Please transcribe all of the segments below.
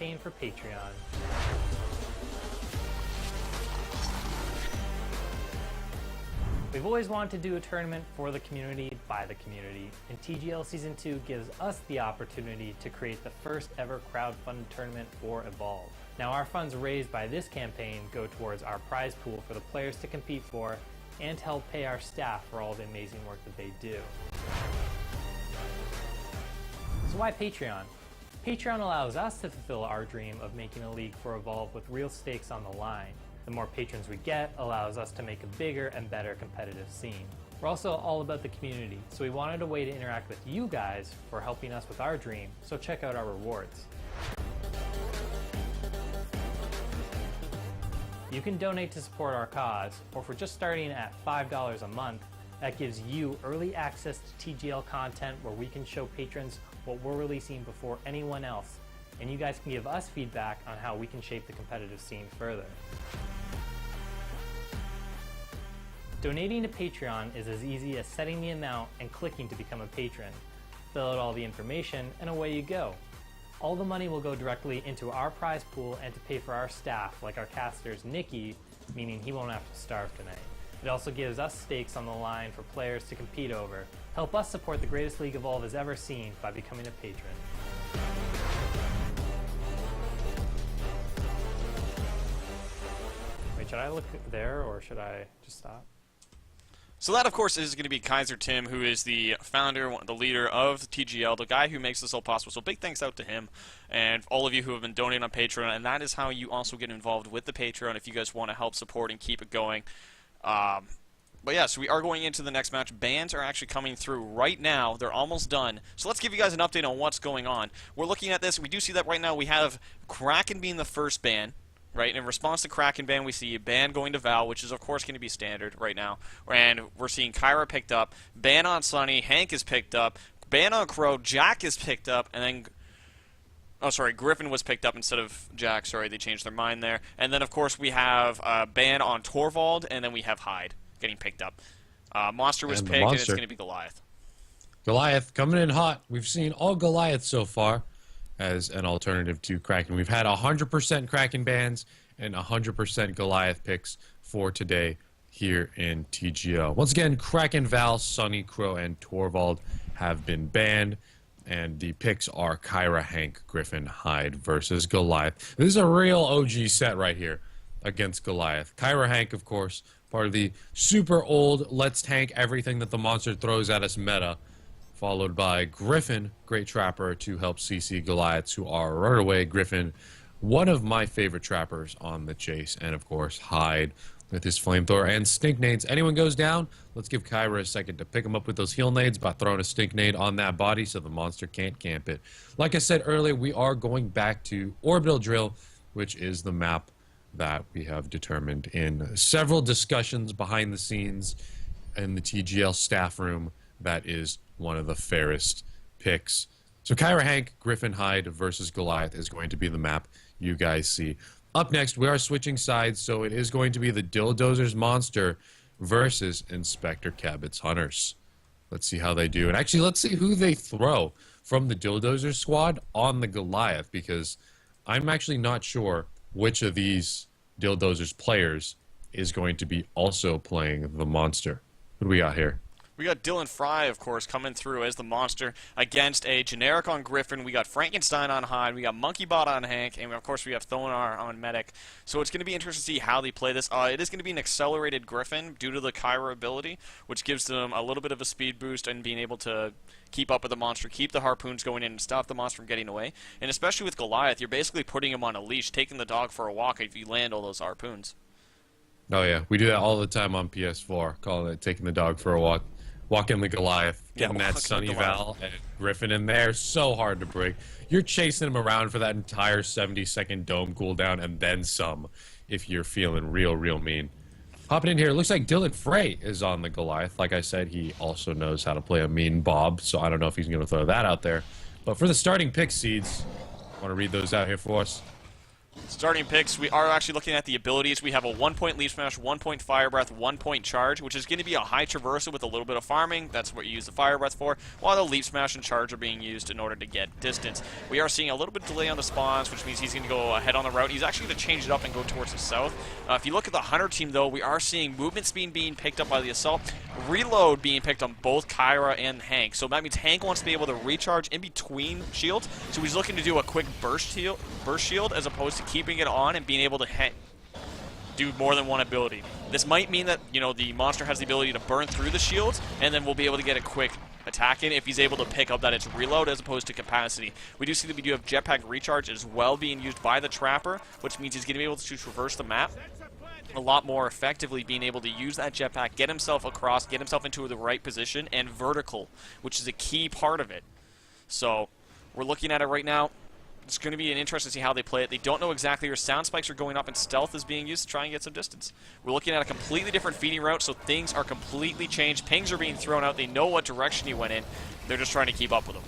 campaign for Patreon. We've always wanted to do a tournament for the community, by the community, and TGL Season 2 gives us the opportunity to create the first ever crowdfunded tournament for Evolve. Now our funds raised by this campaign go towards our prize pool for the players to compete for and to help pay our staff for all the amazing work that they do. So why Patreon? Patreon allows us to fulfill our dream of making a league for Evolve with real stakes on the line. The more patrons we get allows us to make a bigger and better competitive scene. We're also all about the community, so we wanted a way to interact with you guys for helping us with our dream, so check out our rewards. You can donate to support our cause, or for just starting at $5 a month, that gives you early access to TGL content where we can show patrons what we're releasing before anyone else, and you guys can give us feedback on how we can shape the competitive scene further. Donating to Patreon is as easy as setting the amount and clicking to become a patron. Fill out all the information and away you go. All the money will go directly into our prize pool and to pay for our staff, like our caster's Nikki, meaning he won't have to starve tonight. It also gives us stakes on the line for players to compete over. Help us support the greatest league Evolve has ever seen by becoming a patron. Wait, should I look there or should I just stop? So that, of course, is going to be Kaiser Tim, who is the founder, the leader of TGL, the guy who makes this all possible. So big thanks out to him and all of you who have been donating on Patreon. And that is how you also get involved with the Patreon if you guys want to help support and keep it going. But yeah, so we are going into the next match. Bans are actually coming through right now. They're almost done. So let's give you guys an update on what's going on. We're looking at this. We do see that right now we have Kraken being the first ban. Right, in response to Kraken ban, we see ban going to Val, which is of course going to be standard right now. And we're seeing Kyra picked up, ban on Sunny, Hank is picked up, ban on Crow, Jack is picked up, and then... Oh, sorry, Griffin was picked up instead of Jack. Sorry, they changed their mind there. And then, of course, we have ban on Torvald, and then we have Hyde getting picked up. Monster was picked, and it's going to be Goliath. Goliath coming in hot. We've seen all Goliath so far as an alternative to Kraken. We've had 100% Kraken bans and 100% Goliath picks for today here in TGL. Once again, Kraken, Val, Sunny, Crow, and Torvald have been banned, and the picks are Kyra, Hank, Griffin, Hyde versus Goliath. This is a real OG set right here against Goliath. Kyra, Hank, of course, part of the super old let's tank everything that the monster throws at us meta, followed by Griffin, great trapper to help CC Goliaths who are runaway. Griffin, one of my favorite trappers on the chase, and of course Hyde with his flamethrower and stink nades. Anyone goes down, let's give Kyra a second to pick him up with those heal nades by throwing a stink nade on that body so the monster can't camp it. Like I said earlier, we are going back to Orbital Drill, which is the map that we have determined in several discussions behind the scenes in the TGL staff room. That is one of the fairest picks. So Kyra, Hank, Griffin, Hyde versus Goliath is going to be the map you guys see. Up next, we are switching sides, so it is going to be the Dildozer's Monster versus Inspector Cabot's Hunters. Let's see how they do. And actually, let's see who they throw from the Dildozer squad on the Goliath, because I'm actually not sure which of these Dildozer's players is going to be also playing the Monster. What do we got here? We got Dylan Fry, of course, coming through as the monster against a generic on Griffin. We got Frankenstein on Hyde. We got Monkeybot on Hank. And, of course, we have Thonar on Medic. So it's going to be interesting to see how they play this. It is going to be an accelerated Griffin due to the Kyra ability, which gives them a little bit of a speed boost and being able to keep up with the monster, keep the harpoons going in, and stop the monster from getting away. And especially with Goliath, you're basically putting him on a leash, taking the dog for a walk if you land all those harpoons. Oh, yeah. We do that all the time on PS4, calling it taking the dog for a walk. Walking the Goliath, getting that Sunny Val and Griffin in there, so hard to break. You're chasing him around for that entire 70-second dome cooldown and then some if you're feeling real mean. Hopping in here, it looks like Dylan Frey is on the Goliath. Like I said, he also knows how to play a mean Bob, so I don't know if he's going to throw that out there. But for the starting pick seeds, I want to read those out here for us. Starting picks, we are actually looking at the abilities. We have a 1-point Leaf Smash, 1-point Fire Breath, 1-point Charge, which is going to be a high traversal with a little bit of farming. That's what you use the Fire Breath for, while the Leaf Smash and Charge are being used in order to get distance. We are seeing a little bit of delay on the spawns, which means he's going to go ahead on the route. He's actually going to change it up and go towards the south. If you look at the Hunter team, though, we are seeing movement speed being picked up by the Assault, reload being picked on both Kyra and Hank. So that means Hank wants to be able to recharge in between shields, so he's looking to do a quick burst shield as opposed to keeping it on and being able to do more than one ability. This might mean that, you know, the monster has the ability to burn through the shields, and then we'll be able to get a quick attack in if he's able to pick up that it's reload as opposed to capacity. We do see that we do have jetpack recharge as well being used by the Trapper, which means he's going to be able to traverse the map a lot more effectively, being able to use that jetpack, get himself across, get himself into the right position, and vertical, which is a key part of it. So we're looking at it right now. It's going to be an interesting to see how they play it. They don't know exactly where sound spikes are going up and stealth is being used to try and get some distance. We're looking at a completely different feeding route, so things are completely changed. Pings are being thrown out. They know what direction he went in. They're just trying to keep up with him.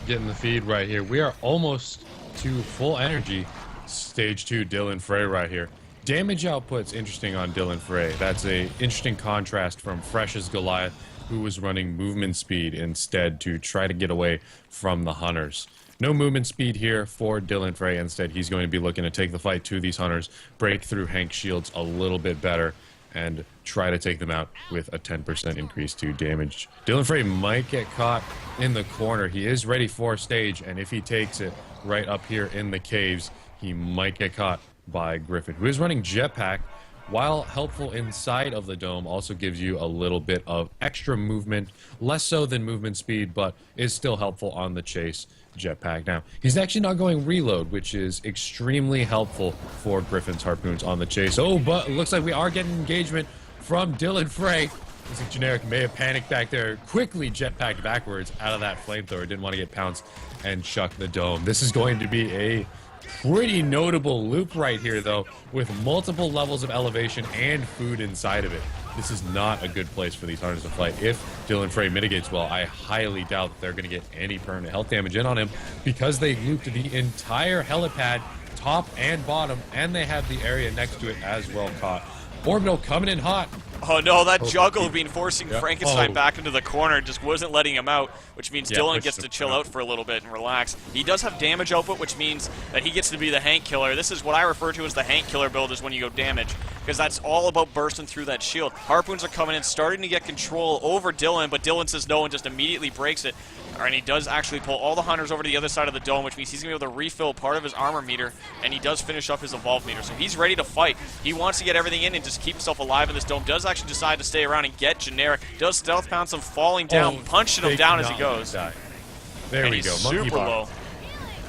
Getting the feed right here. We are almost to full energy. Stage 2 Dylan Frey right here. Damage output's interesting on Dylan Frey. That's a interesting contrast from Fresh's Goliath, who was running movement speed instead to try to get away from the Hunters. No movement speed here for Dylan Frey. Instead, he's going to be looking to take the fight to these Hunters, break through Hank's shields a little bit better, and try to take them out with a 10% increase to damage. Dylan Frey might get caught in the corner. He is ready for stage, and if he takes it right up here in the caves, he might get caught by Griffin, who is running jetpack. While helpful inside of the dome, also gives you a little bit of extra movement, less so than movement speed, but is still helpful on the chase. Jetpack. Now, he's actually not going reload, which is extremely helpful for Griffin's harpoons on the chase. Oh, but it looks like we are getting engagement from Dylan Frey. Looks like Generic may have panicked back there, quickly jetpacked backwards out of that flamethrower. Didn't want to get pounced and chuck the dome. This is going to be a pretty notable loop right here, though, with multiple levels of elevation and food inside of it. This is not a good place for these Hunters to fight. If Dylan Frey mitigates well, I highly doubt that they're going to get any permanent health damage in on him, because they looped the entire helipad, top and bottom, and they have the area next to it as well caught. Orbital coming in hot. Oh no, that juggle being forcing Frankenstein back into the corner just wasn't letting him out, which means Dylan gets to chill out for a little bit and relax. He does have damage output, which means that he gets to be the Hank killer. This is what I refer to as the Hank killer build, is when you go damage, because that's all about bursting through that shield. Harpoons are coming in, starting to get control over Dylan, but Dylan says no and just immediately breaks it. And he does actually pull all the Hunters over to the other side of the dome, which means he's going to be able to refill part of his armor meter, and he does finish up his evolve meter. So he's ready to fight. He wants to get everything in and just keep himself alive in this dome. Does actually decide to stay around and get Generic. Does stealth pounce him, falling down, punching him down as he goes. There we go. Super low.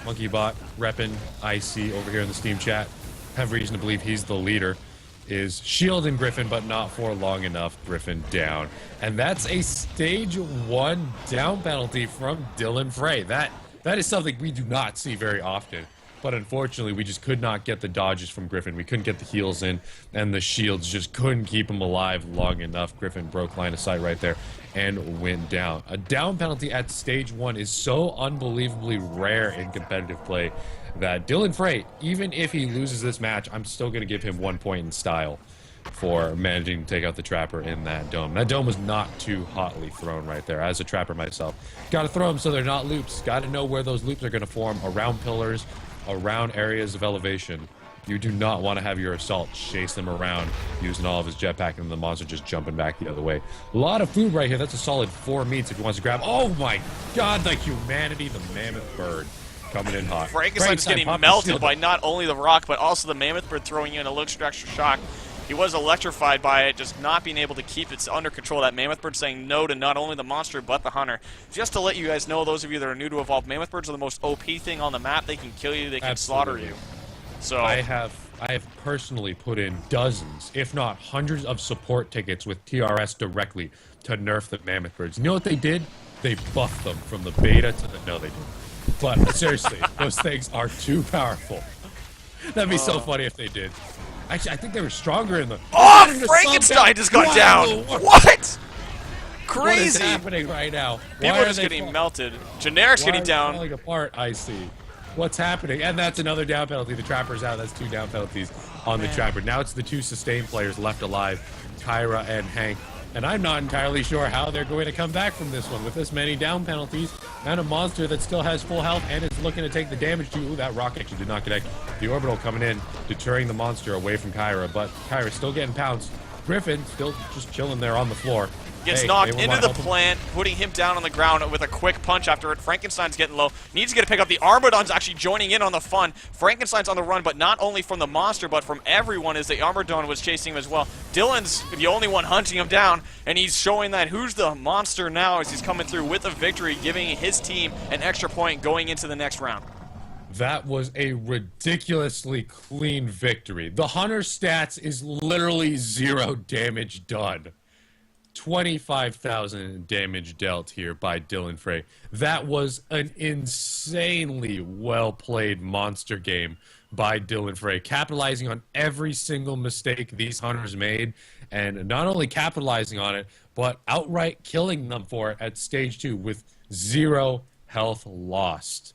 Monkey Bot repping IC over here in the Steam chat. Have reason to believe he's the leader. Is shielding Griffin, but not for long enough. Griffin down. And that's a stage 1 down penalty from Dylan Frey. That is something we do not see very often. But unfortunately, we just could not get the dodges from Griffin. We couldn't get the heals in, and the shields just couldn't keep him alive long enough. Griffin broke line of sight right there and went down. A down penalty at stage 1 is so unbelievably rare in competitive play that Dylan Frey, even if he loses this match, I'm still going to give him 1 point in style for managing to take out the Trapper in that dome. That dome was not too hotly thrown right there. As a Trapper myself, got to throw them so they're not loops. Got to know where those loops are going to form around pillars, around areas of elevation. You do not want to have your Assault chase them around using all of his jetpack and the monster just jumping back the other way. A lot of food right here. That's a solid 4 meats if he wants to grab. Oh my god, the humanity, the mammoth bird coming in hot. Frankenstein's getting melted by not only the rock, but also the mammoth bird throwing in a little extra shock. He was electrified by it, just not being able to keep it under control. That mammoth bird saying no to not only the monster, but the hunter. Just to let you guys know, those of you that are new to Evolve, mammoth birds are the most OP thing on the map. They can kill you, they can slaughter you. So I have personally put in dozens, if not hundreds of support tickets with TRS directly to nerf the mammoth birds. You know what they did? They buffed them from the beta to the... No, they didn't. But seriously, those things are too powerful. That'd be so funny if they did. Actually, I think they were stronger in the... Oh, Frankenstein just got down! What? Crazy! What is happening right now? People are just getting melted. Generic's getting down. Falling apart, I see. What's happening? And that's another down penalty. The Trapper's out. That's 2 down penalties on the Trapper. Now it's the 2 sustained players left alive, Kyra and Hank. And I'm not entirely sure how they're going to come back from this one with this many down penalties and a monster that still has full health and is looking to take the damage to. Ooh, that rock actually did not connect. The orbital coming in, deterring the monster away from Kyra, but Kyra's still getting pounced. Griffin still just chilling there on the floor. Gets knocked into the plant, putting him down on the ground with a quick punch after it. Frankenstein's getting low. Needs to get a pick up. The Armadon's actually joining in on the fun. Frankenstein's on the run, but not only from the monster, but from everyone as the Armadon was chasing him as well. Dylan's the only one hunting him down, and he's showing that who's the monster now as he's coming through with a victory, giving his team an extra point going into the next round. That was a ridiculously clean victory. The Hunter stats is literally 0 damage done. 25,000 damage dealt here by Dylan Frey. That was an insanely well-played monster game by Dylan Frey, capitalizing on every single mistake these Hunters made, and not only capitalizing on it, but outright killing them for it at stage 2 with 0 health lost.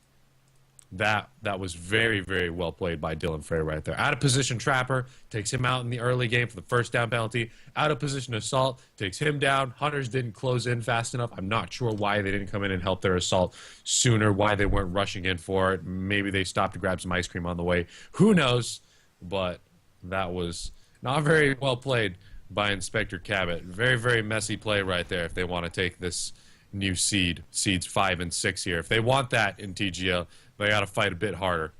That was very, very well played by Dylan Frey right there. Out of position Trapper takes him out in the early game for the first down penalty. Out of position Assault takes him down. Hunters didn't close in fast enough. I'm not sure why they didn't come in and help their Assault sooner, why they weren't rushing in for it. Maybe they stopped to grab some ice cream on the way. Who knows? But that was not very well played by Inspector Cabot. Very, very messy play right there if they want to take this new seeds 5 and 6 here. If they want that in TGL, they got to fight a bit harder.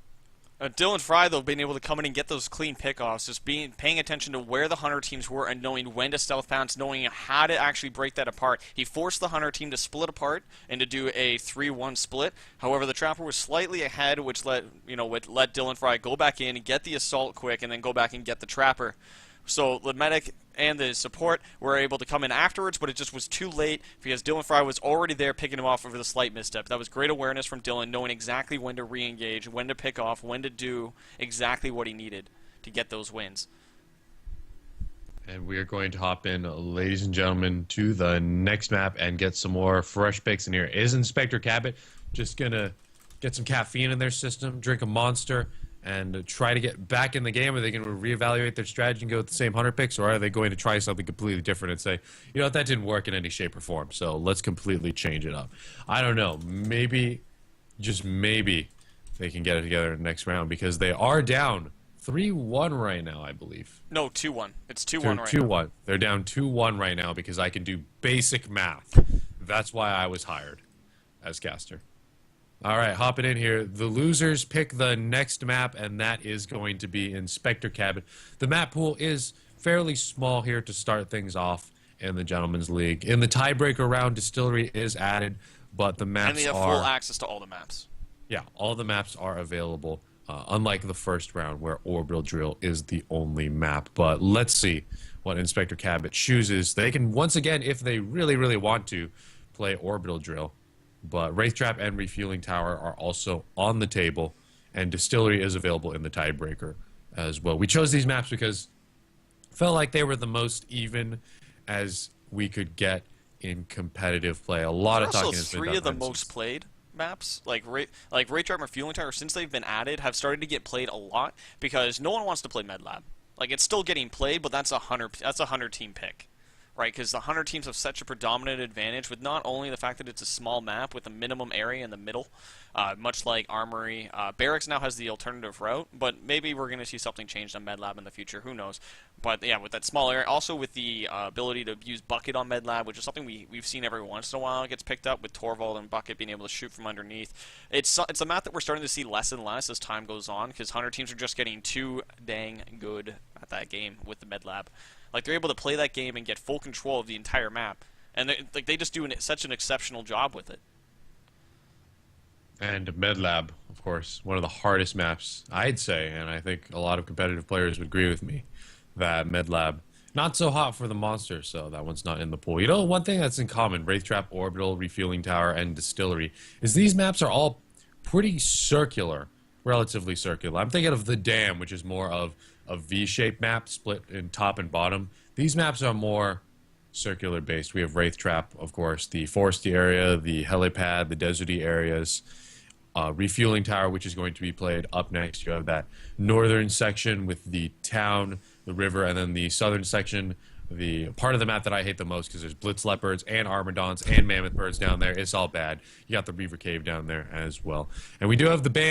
Dylan Frey, though, being able to come in and get those clean pickoffs, just paying attention to where the Hunter teams were and knowing when to stealth pounce, knowing how to actually break that apart. He forced the Hunter team to split apart and to do a 3-1 split. However, the Trapper was slightly ahead, which let Dylan Frey go back in and get the Assault quick and then go back and get the Trapper. So the medic and the support were able to come in afterwards, but it just was too late because Dylan Frey was already there picking him off over the slight misstep. That was great awareness from Dylan, knowing exactly when to re-engage, when to pick off, when to do exactly what he needed to get those wins. And we are going to hop in, ladies and gentlemen, to the next map and get some more fresh picks in here. Is Inspector Cabot just going to get some caffeine in their system, drink a monster, and try to get back in the game? Are they going to reevaluate their strategy and go with the same Hunter picks, or are they going to try something completely different and say, you know what, that didn't work in any shape or form, so let's completely change it up? I don't know. Maybe, just maybe, they can get it together in the next round because they are down 3-1 right now, I believe. No, 2-1. It's 2-1 right now. 2-1. They're down 2-1 right now because I can do basic math. That's why I was hired as caster. All right, hopping in here. The losers pick the next map, and that is going to be Inspector Cabot. The map pool is fairly small here to start things off in the Gentleman's League. In the tiebreaker round, Distillery is added, but the maps are... And they have full access to all the maps. Yeah, all the maps are available, unlike the first round where Orbital Drill is the only map. But let's see what Inspector Cabot chooses. They can, once again, if they really, really want to, play Orbital Drill. But Wraith Trap and Refueling Tower are also on the table, and Distillery is available in the tiebreaker as well. We chose these maps because it felt like they were the most even as we could get in competitive play. A lot of talking has been done. Also, 3 of the most played maps, like Wraith Trap and Refueling Tower, since they've been added, have started to get played a lot because no one wants to play Medlab. Like, it's still getting played, but that's a Hunter team pick. Right, because the Hunter teams have such a predominant advantage with not only the fact that it's a small map with a minimum area in the middle, much like Armory. Barracks now has the alternative route, but maybe we're going to see something changed on Medlab in the future. Who knows? But yeah, with that small area, also with the ability to use Bucket on Medlab, which is something we've seen every once in a while, it gets picked up with Torvald and Bucket being able to shoot from underneath. It's a map that we're starting to see less and less as time goes on because Hunter teams are just getting too dang good at that game with the Medlab. Like, they're able to play that game and get full control of the entire map. And they just do such an exceptional job with it. And Medlab, of course, one of the hardest maps, I'd say, and I think a lot of competitive players would agree with me, that Medlab, not so hot for the monster, so that one's not in the pool. You know, one thing that's in common, Wraith Trap, Orbital, Refueling Tower, and Distillery, is these maps are all pretty circular, relatively circular. I'm thinking of the Dam, which is more of a V-shaped map split in top and bottom. These maps are more circular based. We have Wraith Trap, of course, the foresty area, the helipad, the deserty areas. refueling tower, which is going to be played up next. You have that northern section with the town, the river, and then the southern section, the part of the map that I hate the most because there's blitz leopards and armadons and mammoth birds down there. It's all bad. You got the beaver cave down there as well. And we do have the band